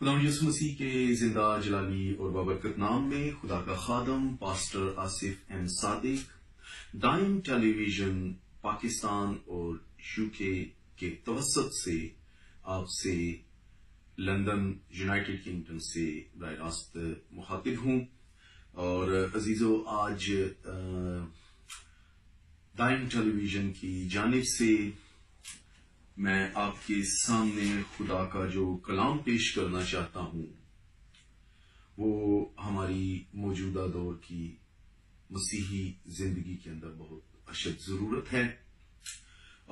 خدا یسوع مسیح کے زندہ جلالی اور بابرکت نام میں خدا کا خادم پاسٹر آصف ایم صادق دائم ٹیلی ویژن پاکستان اور یو کے توسط سے آپ سے لندن یونائیٹڈ کنگڈم سے براہ راست مخاطب ہوں۔ اور عزیزو، آج دائم ٹیلی ویژن کی جانب سے میں آپ کے سامنے خدا کا جو کلام پیش کرنا چاہتا ہوں وہ ہماری موجودہ دور کی مسیحی زندگی کے اندر بہت اشد ضرورت ہے،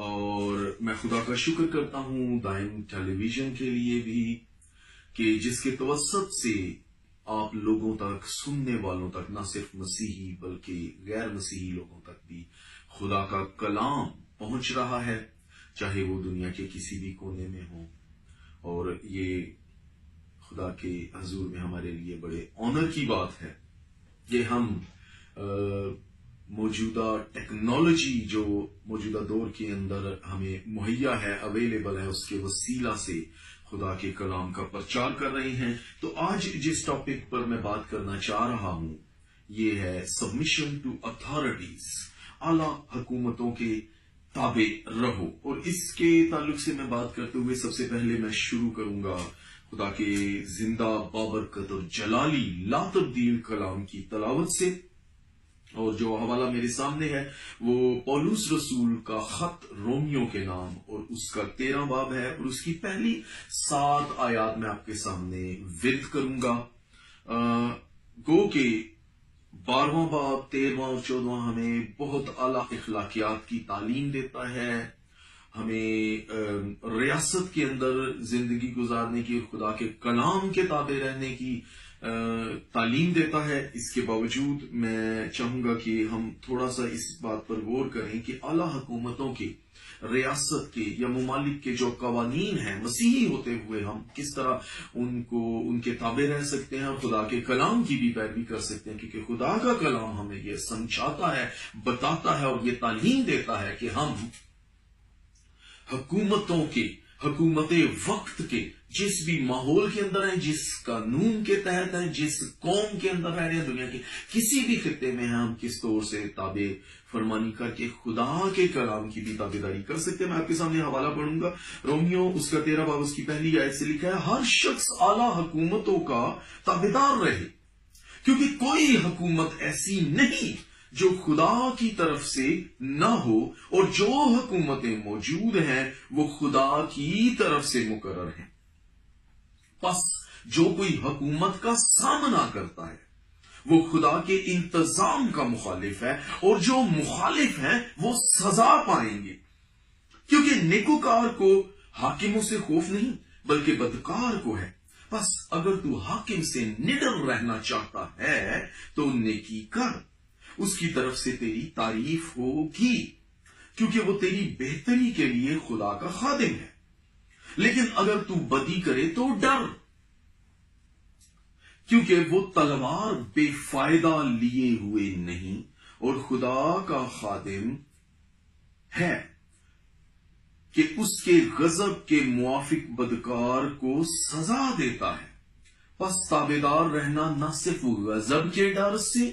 اور میں خدا کا شکر کرتا ہوں دائم ٹیلی ویژن کے لیے بھی کہ جس کے توسط سے آپ لوگوں تک، سننے والوں تک، نہ صرف مسیحی بلکہ غیر مسیحی لوگوں تک بھی خدا کا کلام پہنچ رہا ہے، چاہے وہ دنیا کے کسی بھی کونے میں ہو۔ اور یہ خدا کے حضور میں ہمارے لیے بڑے آنر کی بات ہے کہ ہم موجودہ ٹیکنالوجی جو موجودہ دور کے اندر ہمیں مہیا ہے، اویلیبل ہے، اس کے وسیلہ سے خدا کے کلام کا پرچار کر رہے ہیں۔ تو آج جس ٹاپک پر میں بات کرنا چاہ رہا ہوں یہ ہے سبمیشن ٹو اتھارٹیز، اعلیٰ حکومتوں کے تابع رہو۔ اور اس کے تعلق سے میں بات کرتے ہوئے سب سے پہلے میں شروع کروں گا خدا کے زندہ بابرکت اور جلالی لا تبدیل کلام کی تلاوت سے، اور جو حوالہ میرے سامنے ہے وہ پولس رسول کا خط رومیو کے نام اور اس کا 13 باب ہے، اور اس کی پہلی 7 آیات میں آپ کے سامنے ورد کروں گا۔ گو کہ 12واں باب، 13واں اور 14واں ہمیں بہت اعلیٰ اخلاقیات کی تعلیم دیتا ہے، ہمیں ریاست کے اندر زندگی گزارنے کی، خدا کے کلام کے تابع رہنے کی تعلیم دیتا ہے۔ اس کے باوجود میں چاہوں گا کہ ہم تھوڑا سا اس بات پر غور کریں کہ اعلیٰ حکومتوں کے، ریاست کے یا ممالک کے جو قوانین ہیں، مسیحی ہوتے ہوئے ہم کس طرح ان کے تابع رہ سکتے ہیں اور خدا کے کلام کی بھی پیروی کر سکتے ہیں، کیونکہ خدا کا کلام ہمیں یہ سمجھاتا ہے، بتاتا ہے اور یہ تعلیم دیتا ہے کہ ہم حکومتوں کے، حکومت وقت کے، جس بھی ماحول کے اندر ہیں، جس قانون کے تحت ہیں، جس قوم کے اندر رہ رہے ہیں، دنیا کے کسی بھی خطے میں ہیں، ہم کس طور سے تابع فرمانی کر کے خدا کے کلام کی بھی تابعداری کر سکتے ہیں۔ میں آپ کے سامنے حوالہ پڑھوں گا، رومیو اس کا 13 باب اس کی پہلی آیت سے لکھا ہے، ہر شخص اعلیٰ حکومتوں کا تابعدار رہے، کیونکہ کوئی حکومت ایسی نہیں جو خدا کی طرف سے نہ ہو، اور جو حکومتیں موجود ہیں وہ خدا کی طرف سے مقرر ہیں۔ پس جو کوئی حکومت کا سامنا کرتا ہے وہ خدا کے انتظام کا مخالف ہے، اور جو مخالف ہیں وہ سزا پائیں گے، کیونکہ نیکوکار کو حاکموں سے خوف نہیں بلکہ بدکار کو ہے۔ پس اگر تو حاکم سے نڈر رہنا چاہتا ہے تو نیکی کر، اس کی طرف سے تیری تعریف ہوگی، کیونکہ وہ تیری بہتری کے لیے خدا کا خادم ہے۔ لیکن اگر تو بدی کرے تو ڈر، کیونکہ وہ تلوار بے فائدہ لیے ہوئے نہیں اور خدا کا خادم ہے کہ اس کے غضب کے موافق بدکار کو سزا دیتا ہے۔ پس تابعدار رہنا نہ صرف غضب کے ڈر سے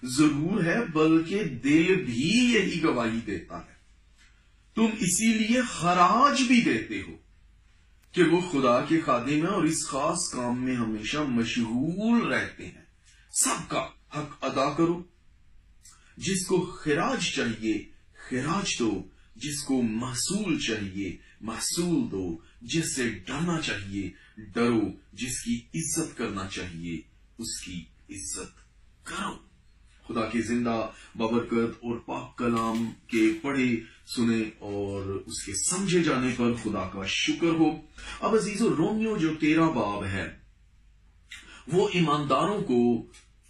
ضرور ہے بلکہ دل بھی یہی گواہی دیتا ہے۔ تم اسی لیے خراج بھی دیتے ہو کہ وہ خدا کے خادم ہیں اور اس خاص کام میں ہمیشہ مشغول رہتے ہیں۔ سب کا حق ادا کرو، جس کو خراج چاہیے خراج دو، جس کو محصول چاہیے محصول دو، جس سے ڈرنا چاہیے ڈرو، جس کی عزت کرنا چاہیے اس کی عزت کرو۔ خدا کے زندہ بابرکت اور پاک کلام کے پڑھے سنے اور اس کے سمجھے جانے پر خدا کا شکر ہو۔ اب عزیزو، رومیو جو 13 باب ہے وہ ایمانداروں کو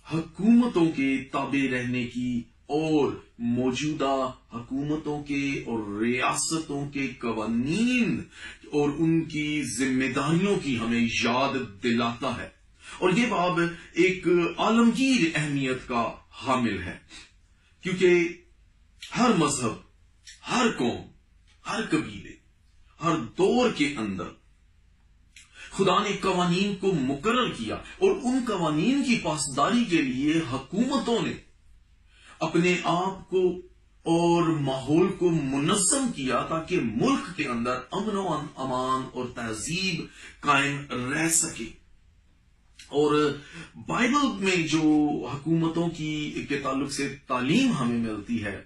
حکومتوں کے تابع رہنے کی اور موجودہ حکومتوں کے اور ریاستوں کے قوانین اور ان کی ذمہ داریوں کی ہمیں یاد دلاتا ہے، اور یہ باب ایک عالمگیر اہمیت کا حامل ہے، کیونکہ ہر مذہب، ہر قوم، ہر قبیلے، ہر دور کے اندر خدا نے قوانین کو مقرر کیا اور ان قوانین کی پاسداری کے لیے حکومتوں نے اپنے آپ کو اور ماحول کو منظم کیا تاکہ ملک کے اندر امن و امان اور تہذیب قائم رہ سکے۔ اور بائبل میں جو حکومتوں کے تعلق سے تعلیم ہمیں ملتی ہے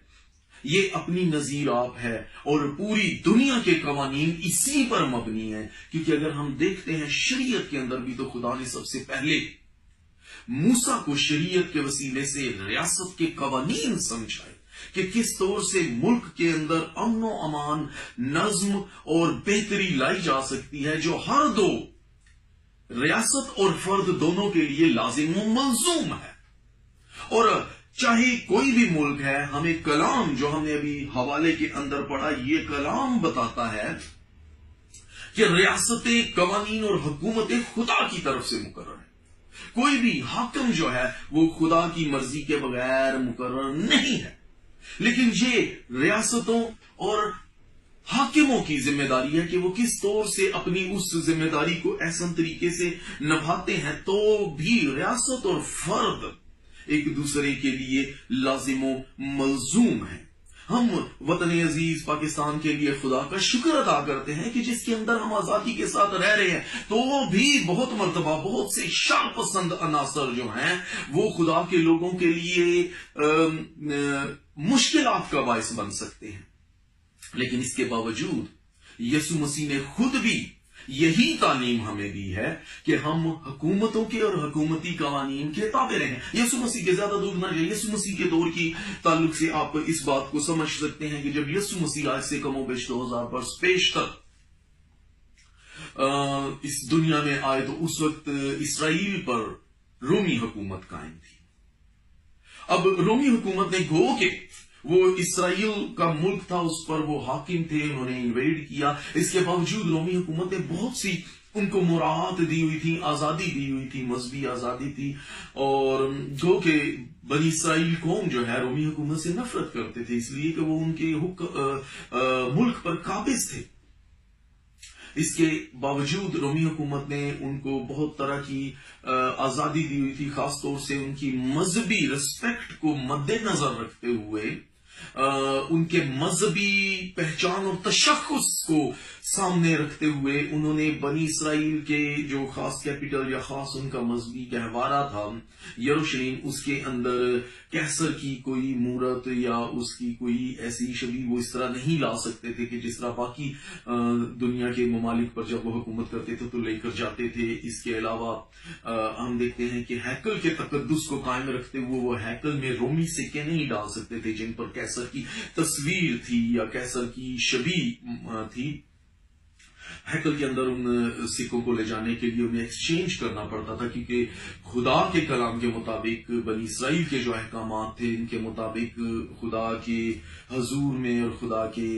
یہ اپنی نظیر آپ ہے، اور پوری دنیا کے قوانین اسی پر مبنی ہیں، کیونکہ اگر ہم دیکھتے ہیں شریعت کے اندر بھی تو خدا نے سب سے پہلے موسیٰ کو شریعت کے وسیلے سے ریاست کے قوانین سمجھائے کہ کس طور سے ملک کے اندر امن و امان، نظم اور بہتری لائی جا سکتی ہے، جو ہر دو ریاست اور فرد دونوں کے لیے لازم و ملزوم ہے۔ اور چاہے کوئی بھی ملک ہے، ہمیں کلام جو ہم نے ابھی حوالے کے اندر پڑھا، یہ کلام بتاتا ہے کہ ریاستیں، قوانین اور حکومتیں خدا کی طرف سے مقرر ہیں۔ کوئی بھی حاکم جو ہے وہ خدا کی مرضی کے بغیر مقرر نہیں ہے، لیکن یہ ریاستوں اور حاکموں کی ذمہ داری ہے کہ وہ کس طور سے اپنی اس ذمہ داری کو احسن طریقے سے نبھاتے ہیں۔ تو بھی ریاست اور فرد ایک دوسرے کے لیے لازم و ملزوم ہیں۔ ہم وطن عزیز پاکستان کے لیے خدا کا شکر ادا کرتے ہیں کہ جس کے اندر ہم آزادی کے ساتھ رہ رہے ہیں، تو بھی بہت مرتبہ بہت سے شر پسند عناصر جو ہیں وہ خدا کے لوگوں کے لیے مشکلات کا باعث بن سکتے ہیں۔ لیکن اس کے باوجود یسوع مسیح نے خود بھی یہی تعلیم ہمیں دی ہے کہ ہم حکومتوں کے اور حکومتی قوانین کے تابع رہیں۔ یسوع مسیح کے زیادہ دور نہ جائیں، یسوع مسیح کے دور کی تعلق سے آپ اس بات کو سمجھ سکتے ہیں کہ جب یسوع مسیح آج سے کم و بیش 2000 برس پیشتر اس دنیا میں آئے تو اس وقت اسرائیل پر رومی حکومت قائم تھی۔ اب رومی حکومت نے گو کہ وہ اسرائیل کا ملک تھا، اس پر وہ حاکم تھے، انہوں نے انویڈ کیا۔ اس کے باوجود رومی حکومت نے بہت سی ان کو مراعات دی ہوئی تھی، آزادی دی ہوئی تھی، مذہبی آزادی تھی، اور جو کہ بنی اسرائیل قوم جو ہے رومی حکومت سے نفرت کرتے تھے، اس لیے کہ وہ ان کے ملک پر قابض تھے۔ اس کے باوجود رومی حکومت نے ان کو بہت طرح کی آزادی دی ہوئی تھی، خاص طور سے ان کی مذہبی ریسپیکٹ کو مد نظر رکھتے ہوئے، ان کے مذہبی پہچان اور تشخص کو سامنے رکھتے ہوئے انہوں نے بنی اسرائیل کے جو خاص کیپٹل یا خاص ان کا مذہبی گہوارہ تھا یروشلم، اس کے اندر کیسر کی کوئی مورت یا اس کی کوئی ایسی شبیہ وہ اس طرح نہیں لا سکتے تھے کہ جس طرح باقی دنیا کے ممالک پر جب وہ حکومت کرتے تھے تو لے کر جاتے تھے۔ اس کے علاوہ ہم دیکھتے ہیں کہ ہیکل کے تقدس کو قائم رکھتے ہوئے وہ ہیکل میں رومی سکے نہیں ڈال سکتے تھے جن پر کیسر کی تصویر تھی یا کیسر کی شبیہ تھی۔ ہیکل کے اندر ان سکوں کو لے جانے کے لیے انہیں ایکسچینج کرنا پڑتا تھا، کیونکہ خدا کے کلام کے مطابق بنی اسرائیل کے جو احکامات تھے ان کے مطابق خدا کے حضور میں اور خدا کے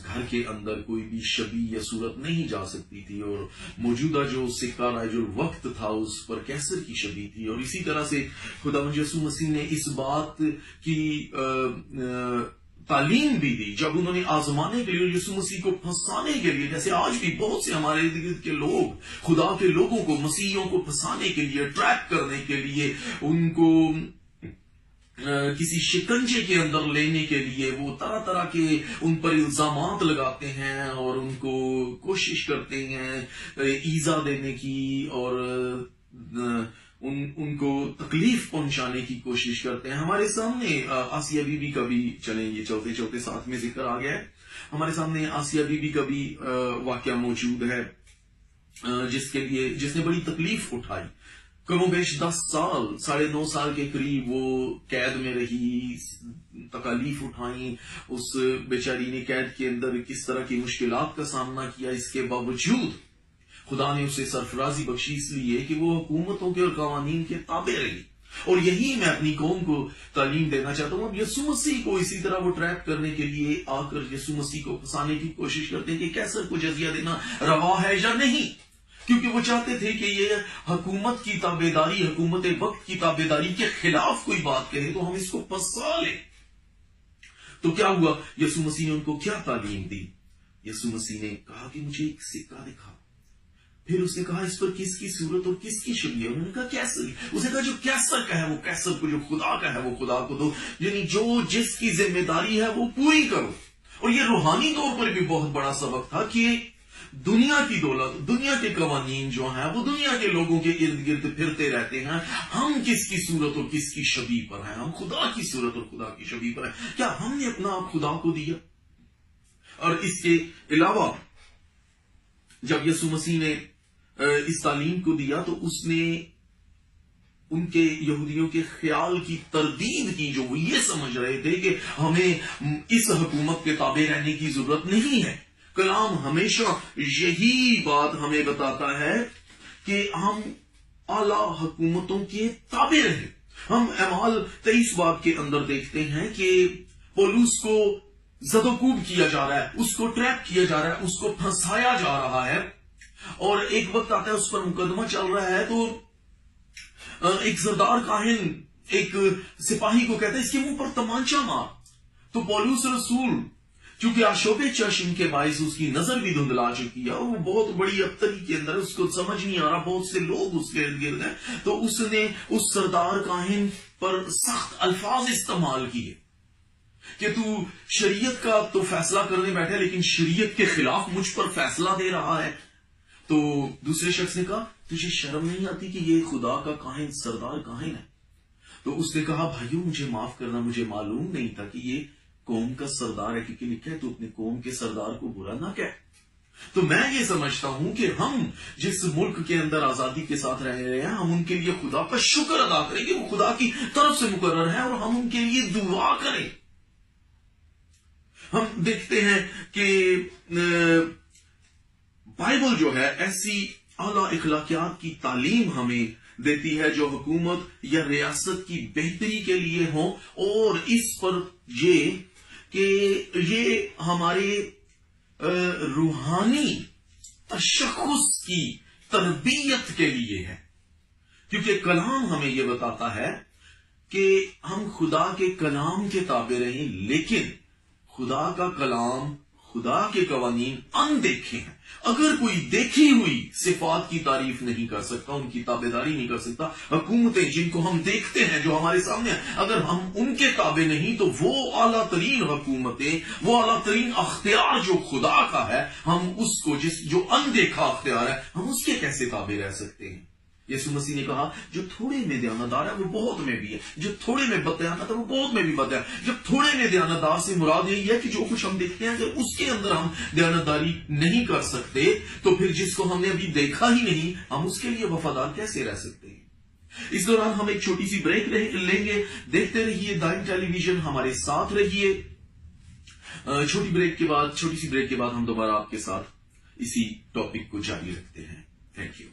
گھر کے اندر کوئی بھی شبیہ یا صورت نہیں جا سکتی تھی، اور موجودہ جو سکہ رائج الوقت تھا اس پر کیسر کی شبیہ تھی۔ اور اسی طرح سے خدا یسوع مسیح نے اس بات کی تعلیم بھی دی جب انہوں نے آزمانے کے لیے یسوع مسیح کو پھنسانے کے لیے، جیسے آج بھی بہت سے ہمارے ارد گرد کے لوگ خدا کے لوگوں کو، مسیحیوں کو پھنسانے کے لیے، ٹریپ کرنے کے لیے، ان کو کسی شکنجے کے اندر لینے کے لیے وہ طرح طرح کے ان پر الزامات لگاتے ہیں اور ان کو کوشش کرتے ہیں ایذا دینے کی اور ان کو تکلیف پہنچانے کی کوشش کرتے ہیں۔ ہمارے سامنے آسیہ بی بی کا بھی، چلیں یہ چلتے چلتے ساتھ میں ذکر آ گیا ہے، ہمارے سامنے آسیہ بی بی کا بھی واقعہ موجود ہے جس نے بڑی تکلیف اٹھائی۔ کم و بیش 10 سال، 9.5 سال کے قریب وہ قید میں رہی، تکالیف اٹھائیں، اس بیچاری نے قید کے اندر کس طرح کی مشکلات کا سامنا کیا۔ اس کے باوجود خدا نے اسے سرفرازی بخشی اس لیے کہ وہ حکومتوں کے اور قوانین کے تابع رہی۔ اور یہی میں اپنی قوم کو تعلیم دینا چاہتا ہوں۔ اب یسوع مسیح کو اسی طرح وہ ٹریپ کرنے کے لیے آ کر یسوع مسیح کو پھنسانے کی کوشش کرتے ہیں کہ کیسر کو جزیہ دینا روا ہے یا نہیں، کیونکہ وہ چاہتے تھے کہ یہ حکومت کی تابعداری، حکومت وقت کی تابعداری کے خلاف کوئی بات کہے تو ہم اس کو پھنسا لیں۔ تو کیا ہوا؟ یسوع مسیح نے ان کو کیا تعلیم دی؟ یسوع مسیح نے کہا کہ مجھے ایک سکہ دکھا، پھر اس نے کہا اس پر کس کی صورت اور کس کی شبیہ؟ انہوں نے کہا کیسر. اس نے کہا جو کیسر کا ہے وہ کیسر کو، جو خدا کا ہے وہ خدا کو دو، یعنی جو جس کی ذمہ داری ہے وہ پوری کرو. اور یہ روحانی طور پر بھی بہت بڑا سبق تھا کہ دنیا کی دولت، دنیا کے قوانین جو ہیں وہ دنیا کے لوگوں کے ارد گرد پھرتے رہتے ہیں. ہم کس کی صورت اور کس کی شبیہ پر ہیں؟ ہم خدا کی صورت اور خدا کی شبیہ پر ہیں. کیا ہم نے اپنا آپ خدا کو دیا؟ اور اس کے علاوہ جب یسوع مسیح نے اس تعلیم کو دیا تو اس نے ان کے یہودیوں کے خیال کی تردید کی، جو وہ یہ سمجھ رہے تھے کہ ہمیں اس حکومت کے تابع رہنے کی ضرورت نہیں ہے. کلام ہمیشہ یہی بات ہمیں بتاتا ہے کہ ہم اعلی حکومتوں کے تابع رہیں. ہم اعمال 23 باب کے اندر دیکھتے ہیں کہ پولس کو زد و کوب کیا جا رہا ہے، اس کو ٹریپ کیا جا رہا ہے، اس کو پھنسایا جا رہا ہے، اور ایک وقت آتا ہے اس پر مقدمہ چل رہا ہے تو ایک سردار کاہن ایک سپاہی کو کہتا ہے اس کے منہ پر تمانچہ مار. تو پولس رسول چونکہ آشوب چشم کے باعث اس کی نظر بھی دھندلا چکی ہے اور وہ بہت بڑی ابتری کے اندر، اس کو سمجھ نہیں آ رہا، بہت سے لوگ اس کے ارد گرد ہیں، تو اس نے اس سردار کاہن پر سخت الفاظ استعمال کیے کہ تو شریعت کا تو فیصلہ کرنے بیٹھے لیکن شریعت کے خلاف مجھ پر فیصلہ دے رہا ہے. تو دوسرے شخص نے کہا تجھے شرم نہیں آتی کہ یہ خدا کا کاہن سردار کاہن ہے؟ تو اس نے کہا بھائیو مجھے معاف کرنا، مجھے معلوم نہیں تھا کہ یہ قوم کا سردار ہے، کیونکہ لکھا ہے تو اپنے قوم کے سردار کو برا نہ کہہ. تو میں یہ سمجھتا ہوں کہ ہم جس ملک کے اندر آزادی کے ساتھ رہ رہے ہیں، ہم ان کے لیے خدا کا شکر ادا کریں کہ وہ خدا کی طرف سے مقرر ہے اور ہم ان کے لیے دعا کریں. ہم دیکھتے ہیں کہ بائبل جو ہے ایسی اعلیٰ اخلاقیات کی تعلیم ہمیں دیتی ہے جو حکومت یا ریاست کی بہتری کے لیے ہوں، اور اس پر یہ کہ یہ ہمارے روحانی تشخص کی تربیت کے لیے ہے. کیونکہ کلام ہمیں یہ بتاتا ہے کہ ہم خدا کے کلام کے تابع رہیں، لیکن خدا کا کلام، خدا کے قوانین اندیکھے ہیں. اگر کوئی دیکھی ہوئی صفات کی تعریف نہیں کر سکتا، ان کی تابع داری نہیں کر سکتا، حکومتیں جن کو ہم دیکھتے ہیں جو ہمارے سامنے ہیں، اگر ہم ان کے تابع نہیں تو وہ اعلیٰ ترین حکومتیں، وہ اعلیٰ ترین اختیار جو خدا کا ہے، ہم اس کو جو اندیکھا اختیار ہے، ہم اس کے کیسے تابع رہ سکتے ہیں؟ یسوع مسیح نے کہا جو تھوڑے میں دیانتدار ہے وہ بہت میں بھی ہے، جو تھوڑے میں بددیانت ہے وہ بہت میں بھی بد ہے. جب تھوڑے میں دیانتدار سے مراد یہی ہے کہ جو کچھ ہم دیکھتے ہیں اگر اس کے اندر ہم دیانتداری نہیں کر سکتے تو پھر جس کو ہم نے ابھی دیکھا ہی نہیں ہم اس کے لیے وفادار کیسے رہ سکتے ہیں؟ اس دوران ہم ایک چھوٹی سی بریک لیں گے. دیکھتے رہیے دائن ٹیلی ویژن، ہمارے ساتھ رہیے. چھوٹی سی بریک کے بعد ہم دوبارہ آپ کے ساتھ اسی ٹاپک کو جاری رکھتے ہیں. Thank you.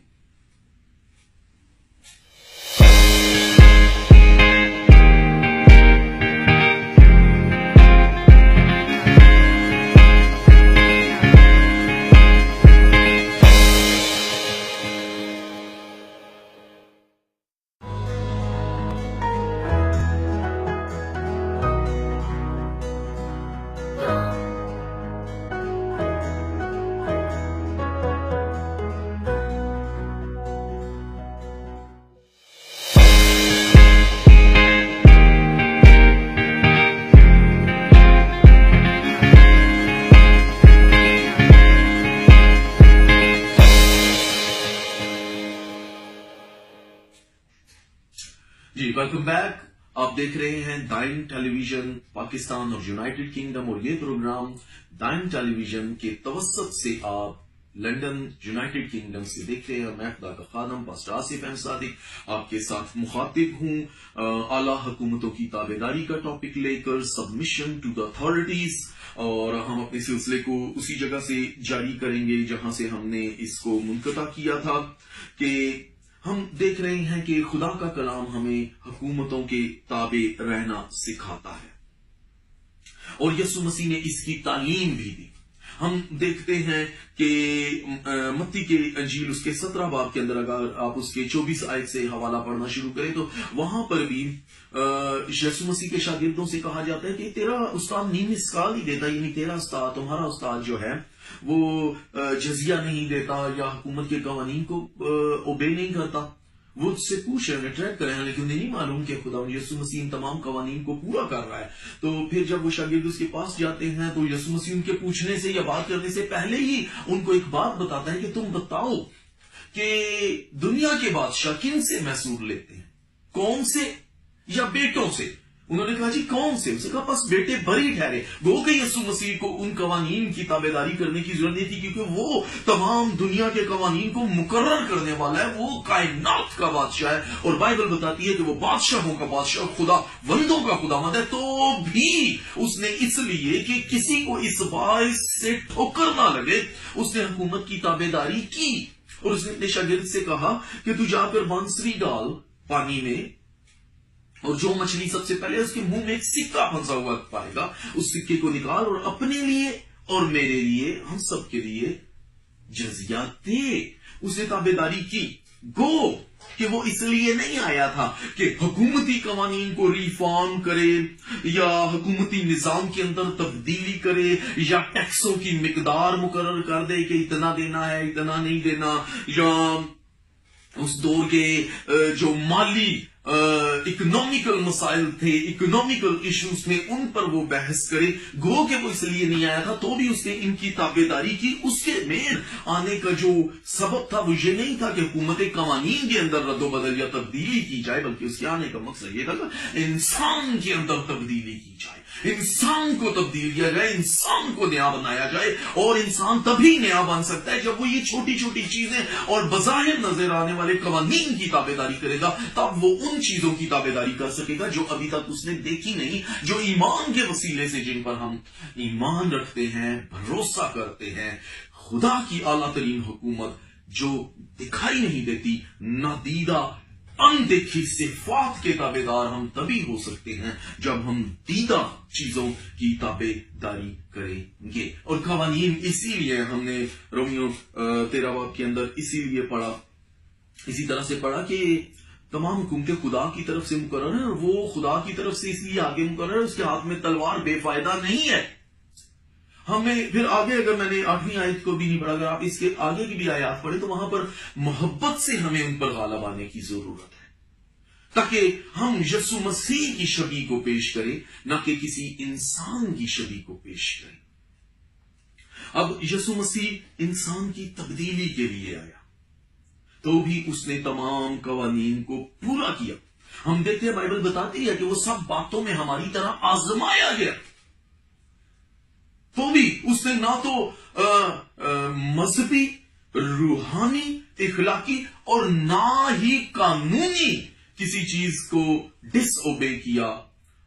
Welcome back. آپ دیکھ رہے ہیں دائن ٹیلی ویژن پاکستان اور یونائٹڈ کنگڈم، اور یہ پروگرام دائن ٹیلی ویژن کے توسط سے آپ لندن یونائٹڈ کنگڈم سے دیکھ رہے ہیں. میں خدا کا خادم پاسٹر آصف احمد صادق آپ کے ساتھ مخاطب ہوں اعلیٰ حکومتوں کی تابعداری کا ٹاپک لے کر، سبمیشن ٹو دا اتھارٹیز. اور ہم اپنے سلسلے کو اسی جگہ سے جاری کریں گے جہاں سے ہم نے اس کو منقطع کیا تھا، کہ ہم دیکھ رہے ہیں کہ خدا کا کلام ہمیں حکومتوں کے تابع رہنا سکھاتا ہے اور یسوع مسیح نے اس کی تعلیم بھی دی. ہم دیکھتے ہیں کہ متی کے انجیل اس کے 17 باب کے اندر اگر آپ اس کے 24 آیت سے حوالہ پڑھنا شروع کریں تو وہاں پر بھی یسوع مسیح کے شاگردوں سے کہا جاتا ہے کہ تیرا استاد نیم اسکال ہی دیتا، یعنی تیرا استاد، تمہارا استاد جو ہے وہ جزیہ نہیں دیتا یا حکومت کے قوانین کو اوبے نہیں کرتا، وہ اس سے پوچھ رہے ہیں، ٹریک کرے ہیں، لیکن انہیں نہیں معلوم کہ خدا یسوع مسیح ان تمام قوانین کو پورا کر رہا ہے۔ تو پھر جب وہ شاگرد اس کے پاس جاتے ہیں تو یسوع مسیح ان کے پوچھنے سے یا بات کرنے سے پہلے ہی ان کو ایک بات بتاتا ہے کہ تم بتاؤ کہ دنیا کے بادشاہ کن سے محصور لیتے ہیں، قوم سے یا بیٹوں سے؟ انہوں نے کہا جی قوم سے۔ اسے کہا بس بیٹے بری ٹھہرے۔ گو کہ یسوع مسیح کو ان قوانین کی تابع داری کرنے کی ضرورت نہیں تھی، کیونکہ وہ تمام دنیا کے قوانین کو مقرر کرنے والا ہے، وہ کائنات کا بادشاہ ہے، اور بائبل بتاتی ہے کہ وہ بادشاہوں کا بادشاہ، خدا بندوں کا خداوند ہے۔ تو بھی اس نے اس لیے کہ کسی کو اس باعث سے ٹھوکر نہ لگے، اس نے حکومت کی تابع داری کی، اور اس نے اپنے شاگرد سے کہا کہ تو جا کر بانسری ڈال پانی میں، اور جو مچھلی سب سے پہلے اس کے منہ میں ایک سکہ پھنسا ہوا پائے گا، اس سکے کو نکال اور اپنے لیے اور میرے لیے، ہم سب کے لیے جزیہ دے۔ اس نے تابع داری کی۔ گو کہ وہ اس لیے نہیں آیا تھا کہ حکومتی قوانین کو ریفارم کرے یا حکومتی نظام کے اندر تبدیلی کرے یا ٹیکسوں کی مقدار مقرر کر دے کہ اتنا دینا ہے اتنا نہیں دینا، یا اس دور کے جو مالی اکنامیکل مسائل تھے، اکنامیکل ایشوز تھے، ان پر وہ بحث کرے۔ گو کہ وہ اس لیے نہیں آیا تھا، تو بھی اس نے ان کی تابع داری کی۔ اس کے مین آنے کا جو سبب تھا وہ یہ نہیں تھا کہ حکومت قوانین کے اندر رد و بدل یا تبدیلی کی جائے، بلکہ اس کے آنے کا مقصد یہ تھا کہ انسان کے اندر تبدیلی کی جائے، انسان کو تبدیل کیا جائے، انسان کو نیا بنایا جائے۔ اور انسان تبھی نیا بن سکتا ہے جب وہ یہ چھوٹی چھوٹی چیزیں اور بظاہر نظر آنے والے قوانین کی تابع داری کرے گا، تب وہ ان چیزوں کی تابع داری کر سکے گا جو ابھی تک اس نے دیکھی نہیں، جو ایمان کے وسیلے سے جن پر ہم ایمان رکھتے ہیں، بھروسہ کرتے ہیں۔ خدا کی اعلیٰ ترین حکومت جو دکھائی نہیں دیتی، نادیدہ اندیکھی صفات کے تابع دار ہم تبھی ہو سکتے ہیں جب ہم دیدہ چیزوں کی تابع داری کریں گے۔ اور قوانین اسی لیے ہم نے رومیو 13 باب کے اندر اسی لیے پڑھا، اسی طرح سے پڑھا کہ تمام حکومتیں خدا کی طرف سے مقرر ہیں، اور وہ خدا کی طرف سے اس لیے آگے مقرر ہے، اس کے ہاتھ میں تلوار بے فائدہ نہیں ہے۔ ہمیں پھر آگے، اگر میں نے 8ویں آیت کو بھی نہیں پڑھا، اگر آپ اس کے آگے کی بھی آیات پڑھیں تو وہاں پر محبت سے ہمیں ان پر غالب آنے کی ضرورت ہے، تاکہ ہم یسوع مسیح کی شبیہ کو پیش کریں، نہ کہ کسی انسان کی شبیہ کو پیش کریں۔ اب یسوع مسیح انسان کی تبدیلی کے لیے آیا، تو بھی اس نے تمام قوانین کو پورا کیا۔ ہم دیکھتے ہیں بائبل بتاتی ہے کہ وہ سب باتوں میں ہماری طرح آزمایا گیا، تو بھی اس نے نہ تو مذہبی، روحانی، اخلاقی اور نہ ہی قانونی کسی چیز کو ڈس اوبے کیا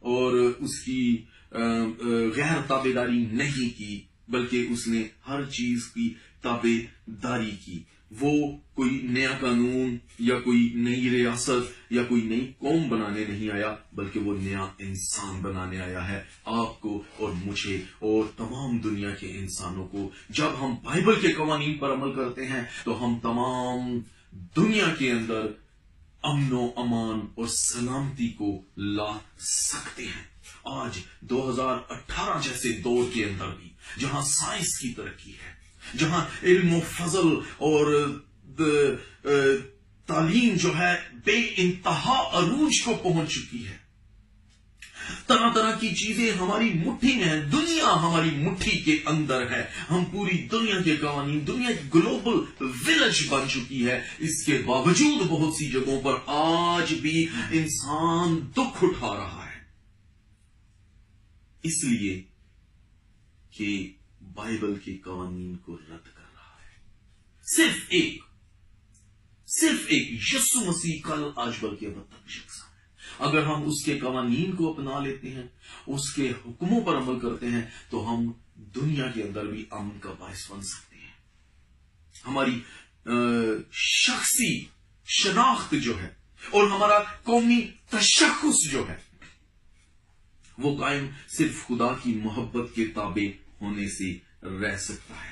اور اس کی غیر تابع داری نہیں کی، بلکہ اس نے ہر چیز کی تابع داری کی۔ وہ کوئی نیا قانون یا کوئی نئی ریاست یا کوئی نئی قوم بنانے نہیں آیا، بلکہ وہ نیا انسان بنانے آیا ہے، آپ کو اور مجھے اور تمام دنیا کے انسانوں کو۔ جب ہم بائبل کے قوانین پر عمل کرتے ہیں تو ہم تمام دنیا کے اندر امن و امان اور سلامتی کو لا سکتے ہیں۔ آج 2018 جیسے دور کے اندر بھی، جہاں سائنس کی ترقی ہے، جہاں علم و فضل اور تعلیم جو ہے بے انتہا عروج کو پہنچ چکی ہے، طرح طرح کی چیزیں ہماری مٹھی میں ہیں، دنیا ہماری مٹھی کے اندر ہے، ہم پوری دنیا کے قوانین، دنیا کی گلوبل ولیج بن چکی ہے۔ اس کے باوجود بہت سی جگہوں پر آج بھی انسان دکھ اٹھا رہا ہے، اس لیے کہ بائبل کے قوانین کو رد کر رہا ہے۔ صرف ایک یسوع مسیح کل آج بلکہ اب تک یکساں ہے۔ اگر ہم اس کے قوانین کو اپنا لیتے ہیں، اس کے حکموں پر عمل کرتے ہیں، تو ہم دنیا کے اندر بھی امن کا باعث بن سکتے ہیں۔ ہماری شخصی شناخت جو ہے اور ہمارا قومی تشخص جو ہے وہ قائم صرف خدا کی محبت کے تابع ہونے سے رہ سکتا ہے۔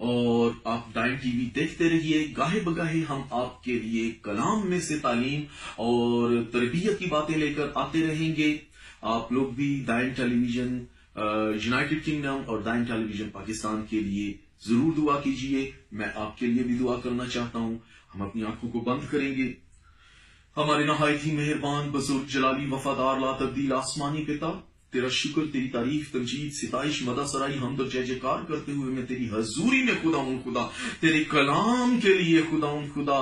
اور آپ ڈائن ٹی وی دیکھتے رہیے. گاہے بگاہے ہم آپ کے لیے کلام میں سے تعلیم اور تربیت کی باتیں لے کر آتے رہیں گے. آپ لوگ بھی ڈائن ٹیلی ویژن یونائٹڈ کنگڈم اور ڈائن ٹیلی ویژن پاکستان کے لیے ضرور دعا کیجیے. میں آپ کے لیے بھی دعا کرنا چاہتا ہوں. ہم اپنی آنکھوں کو بند کریں گے. ہمارے نہایت ہی مہربان بزرگ جلالی وفادار لا تبدیل آسمانی پتا، تیرا شکر، تیری تعریف، تمجید، ستائش، مدح سرائی، حمد اور جے جےکار کرتے ہوئے میں تیری حضوری میں خدا تیرے کلام کے لیے خدا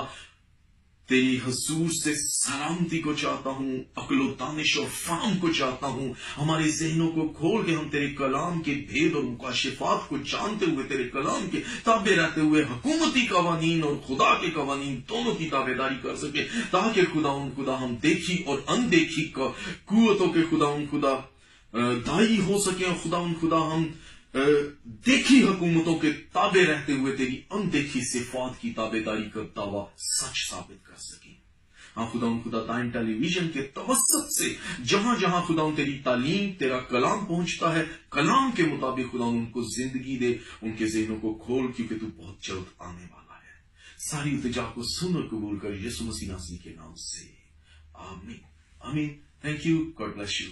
تیری حضور سے سلامتی کو چاہتا ہوں، عقل و دانش اور فہم کو چاہتا ہوں. ہمارے ذہنوں کو کھول کے ہم تیرے کلام کے بھید اور مکاشفات کو جانتے ہوئے تیرے کلام کے تابع رہتے ہوئے حکومتی قوانین اور خدا کے قوانین دونوں کی تابع داری کر سکے، تاکہ خدا ہم دیکھی اور اندیکھی قوتوں کے خدا دائی ہو سکے، اور خدا ہم دیکھی حکومتوں کے تابع رہتے ہوئے تیری اندیکھی صفات کی تابع داری کا دعویٰ سچ ثابت کر سکیں. ہاں خدا ڈائن ٹیلی ویژن کے توسط سے جہاں جہاں تیری تعلیم، تیرا کلام پہنچتا ہے، کلام کے مطابق ان کو زندگی دے، ان کے ذہنوں کو کھول، کیونکہ تو بہت جلد آنے والا ہے. ساری التجا کو سن اور قبول کر یسوع مسیح ناصری کے نام سے، آمین آمین. Thank you. God bless you.